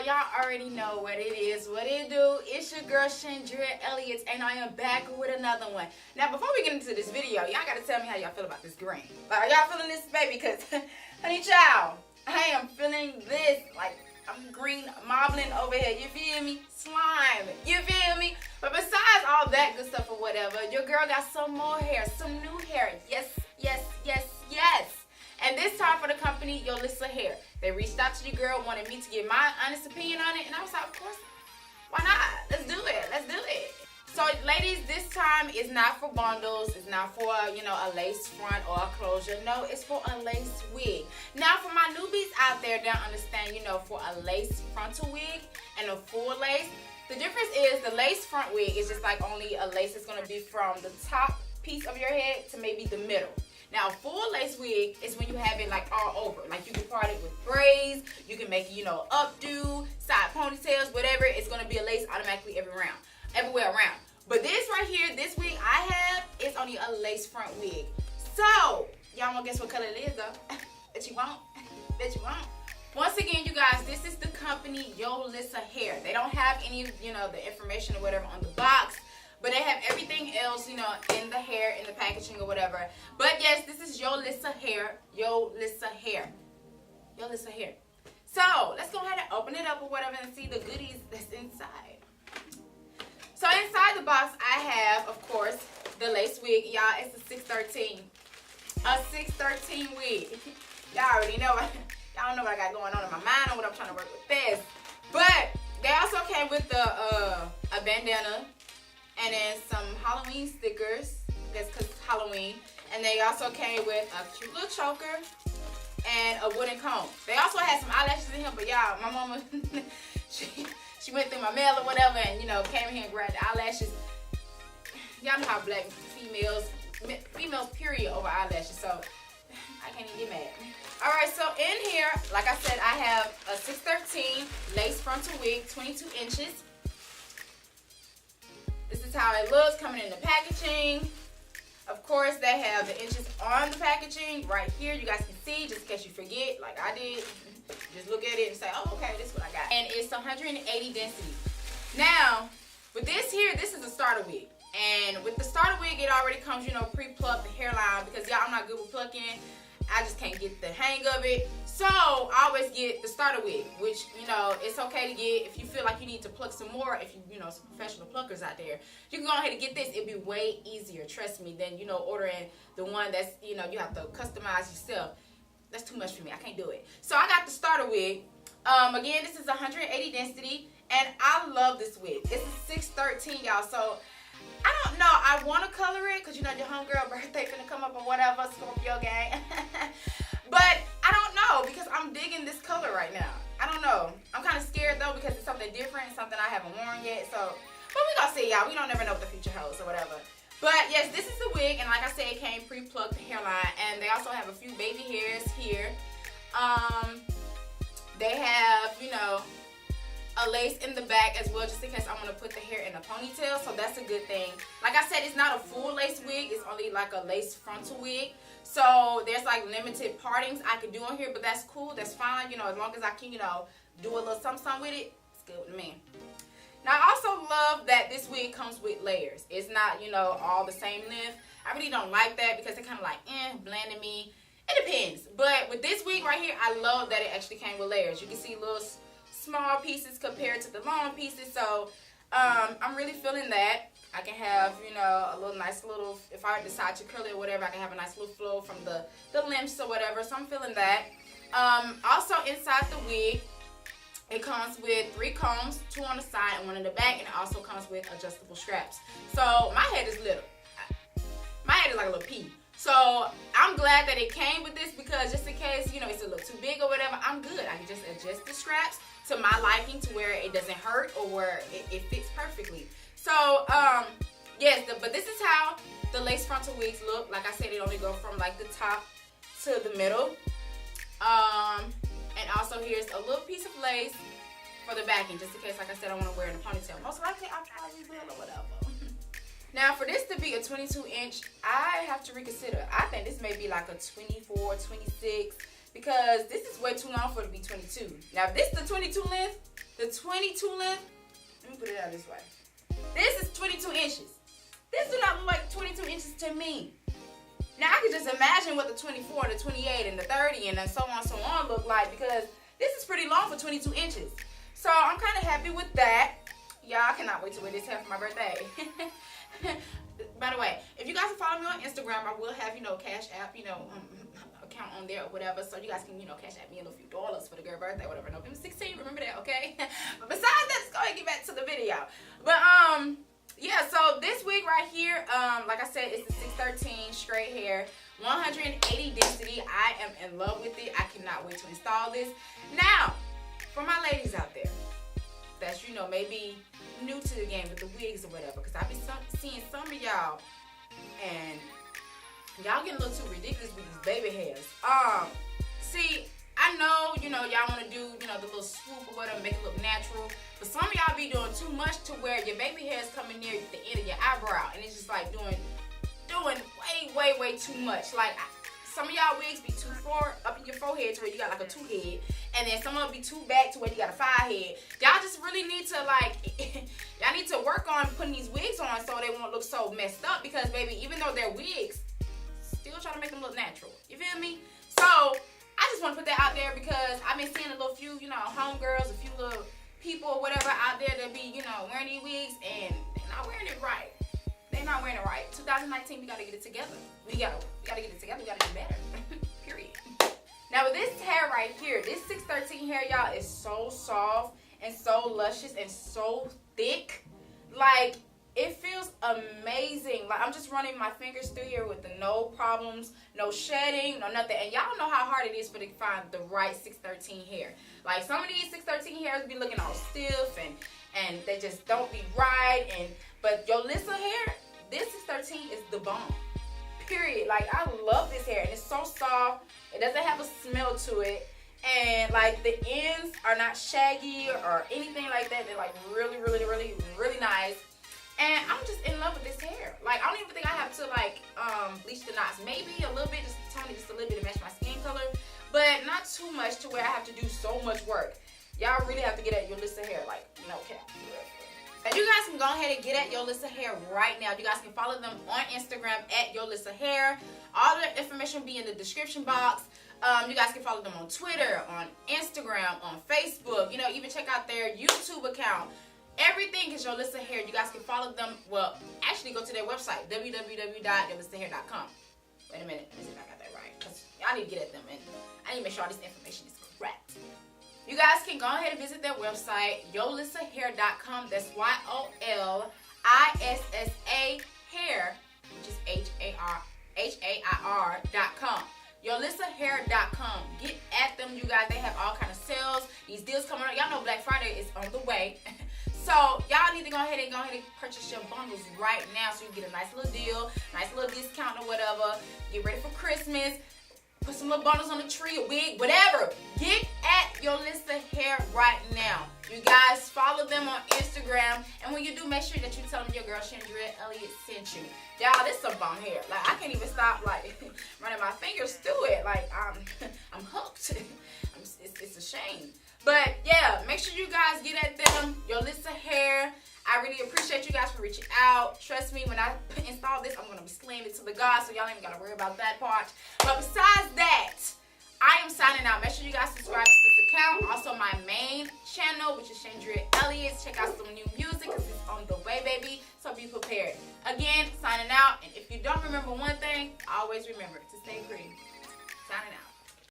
y'all already know what it is, what it do. It's your girl Chandra Elliott, and I am back with another one. Now, before we get into this video, y'all gotta tell me how y'all feel about this green. Like, are y'all feeling this, baby? Because, honey child, I am feeling this. Like, I'm green mobbling over here. You feel me? Slime. You feel me? But besides all that good stuff or whatever, your girl got some more hair, some new hair. Yes, yes, yes, yes. And this time for the company Yolissa Hair. They reached out to your girl, wanted me to give my honest opinion on it, and I was like, of course, why not? Let's do it. Let's do it. So, ladies, this time is not for bundles. It's not for, you know, a lace front or a closure. No, it's for a lace wig. Now, for my newbies out there that don't understand, you know, for a lace frontal wig and a full lace, the difference is the lace front wig is just like only a lace that's going to be from the top piece of your head to maybe the middle. Now, a full lace wig is when you have it like all over. Like you can part it with braids, you can make it, you know, updo, side ponytails, whatever. It's gonna be a lace automatically everywhere around. But this right here, this wig I have is only a lace front wig. So, y'all wanna guess what color it is though? Bet you won't. Bet you won't. Once again, you guys, this is the company Yolissa Hair. They don't have any, you know, the information or whatever on the box. But they have everything else, you know, in the hair, in the packaging or whatever. But yes, this is Yolissa Hair. Yolissa Hair. Yolissa Hair. So, let's go ahead and open it up or whatever and see the goodies that's inside. So, inside the box, I have, of course, the lace wig. Y'all, it's a 613. A 613 wig. Y'all already know. Y'all know what I got going on in my mind and what I'm trying to work with this. But, they also came with a bandana. And then some Halloween stickers, that's because it's Halloween. And they also came with a cute little choker and a wooden comb. They also had some eyelashes in here, but y'all, my mama, she went through my mail or whatever and, you know, came in here and grabbed the eyelashes. Y'all know how black females period over eyelashes, so I can't even get mad. Alright, so in here, like I said, I have a 613 lace frontal wig, 22 inches. This is how it looks coming in the packaging. Of course, they have the inches on the packaging right here. You guys can see, just in case you forget, like I did. Just look at it and say, oh, okay, this is what I got. And it's 180 density. Now, with this here, this is a starter wig. And with the starter wig, it already comes, you know, pre-plucked, the hairline, because y'all, I'm not good with plucking. I just can't get the hang of it. So, I always get the starter wig, which, you know, it's okay to get if you feel like you need to pluck some more. If you know, some professional pluckers out there, you can go ahead and get this. It'll be way easier, trust me, than, you know, ordering the one that's, you know, you have to customize yourself. That's too much for me. I can't do it. So, I got the starter wig. Again, this is 180 density, and I love this wig. It's a 613, y'all, so I don't know. I want to color it because, you know, your homegirl birthday finna come up or whatever, Scorpio gang. But I don't know because I'm digging this color right now. I don't know. I'm kind of scared, though, because it's something different, something I haven't worn yet. So, but we gonna see, y'all. We don't never know what the future holds or whatever. But, yes, this is the wig. And like I said, it came pre-plucked hairline. And they also have a few baby hairs here. They have, you know, a lace in the back as well, just in case I want to put the hair in a ponytail, so that's a good thing. Like I said, it's not a full lace wig, it's only like a lace frontal wig, so there's like limited partings I can do on here, but that's cool, that's fine, you know, as long as I can, you know, do a little something with it, it's good with me. Now, I also love that this wig comes with layers. It's not, you know, all the same length. I really don't like that because it kind of like, blanding me. It depends, but with this wig right here, I love that it actually came with layers. You can see little small pieces compared to the long pieces, so I'm really feeling that. I can have, you know, a little nice little, if I decide to curl it or whatever, I can have a nice little flow from the limbs or whatever, so I'm feeling that. Also inside the wig, it comes with 3 combs, 2 on the side and 1 in the back, and it also comes with adjustable straps. So my head is little. My head is like a little pea. So I'm glad that it came with this because just in case, you know, it's a little too big or whatever, I'm good. I can just adjust the straps to my liking to where it doesn't hurt or where it fits perfectly. So, yes, but this is how the lace frontal wigs look. Like I said, it only go from like the top to the middle. And also here's a little piece of lace for the backing, just in case, like I said, I want to wear it in a ponytail. Most likely, I'll probably will or whatever. Now, for this to be a 22 inch, I have to reconsider. I think this may be like a 24, 26, because this is way too long for it to be 22. Now, if this is the 22 length, The 22 length, let me put it out this way. This is 22 inches. This do not look like 22 inches to me. Now, I can just imagine what the 24, the 28, and the 30, and then so on look like, because this is pretty long for 22 inches. So, I'm kind of happy with that. Y'all, I cannot wait to wear this hair for my birthday. By the way, if you guys follow me on Instagram, I will have, Cash App, account on there or whatever. So, you guys can, Cash App me a few dollars for the girl birthday, whatever. November 16th, remember that, okay? But besides that, let's go ahead and get back to the video. But, yeah, so this wig right here, like I said, it's the 613 straight hair, 180 density. I am in love with it. I cannot wait to install this. Now, for my ladies out there that's, maybe new to the game with the wigs or whatever, because I've been seeing some of y'all, and y'all getting a little too ridiculous with these baby hairs. See, I know, y'all want to do, the little swoop or whatever, make it look natural. But some of y'all be doing too much to where your baby hair is coming near the end of your eyebrow. And it's just like doing way too much. Like, some of y'all wigs be too far up in your forehead to where you got like a 2 head. And then some of them be too back to where you got a 5 head. Y'all just really need to y'all need to work on putting these wigs on so they won't look so messed up. Because, baby, even though they're wigs, still trying to make them look natural. You feel me? So, I just want to put that out there because I've been seeing a little few, homegirls, a few little people or whatever out there that be, wearing these wigs and they're not wearing it right. They're not wearing it right. 2019, we gotta get it together. We gotta get it together. We gotta do better. Period. Now with this hair right here, this 613 hair, y'all, is so soft and so luscious and so thick. Like, it feels amazing. Like, I'm just running my fingers through here with no problems, no shedding, no nothing. And y'all know how hard it is to find the right 613 hair. Like, some of these 613 hairs be looking all stiff and they just don't be right. But Yolissa hair, this 613 is the bomb. Period. Like, I love this hair. And it's so soft. It doesn't have a smell to it. And, like, the ends are not shaggy or anything like that. They're, like, really nice. And I'm just in love with this hair. Like, I don't even think I have to, like, bleach the knots. Maybe a little bit, just tone it just a little bit to match my skin color. But not too much to where I have to do so much work. Y'all really have to get at Yolissa hair, like, no cap. And you guys can go ahead and get at Yolissa hair right now. You guys can follow them on Instagram at Yolissa hair. All the information will be in the description box. You guys can follow them on Twitter, on Instagram, on Facebook. Even check out their YouTube account. Everything is Yolissa hair. You guys can follow them. Well, actually go to their website, www.yolissahair.com. Wait a minute. Let me see if I got that right. Because y'all need to get at them. And I need to make sure all this information is correct. You guys can go ahead and visit their website, yolissahair.com. That's YOLISSA hair, which is HAIR.com. YolissaHair.com. Get at them, you guys. They have all kind of sales. These deals coming up. Y'all know Black Friday is on the way. So y'all need to go ahead and purchase your bundles right now so you can get a nice little deal, nice little discount or whatever. Get ready for Christmas. Put some little bundles on the tree, a wig, whatever. Get at Yolissa hair right now. You guys follow them on Instagram. And when you do, make sure that you tell them your girl Chandria Elliott sent you. Y'all, this is some bomb hair. Like, I can't even stop, like, running my fingers through it. Like, I'm hooked. It's a shame. But, yeah, make sure you guys get at them. Yolissa hair. I really appreciate you guys for reaching out. Trust me, when I install this, I'm going to be slaying it to the gods, so y'all ain't got to worry about that part. But besides that, I am signing out. Make sure you guys subscribe to this account. Also, my main channel, which is Chandria Elliott. Check out some new music because it's on the way, baby. So be prepared. Again, signing out. And if you don't remember one thing, always remember to stay pretty. Signing out.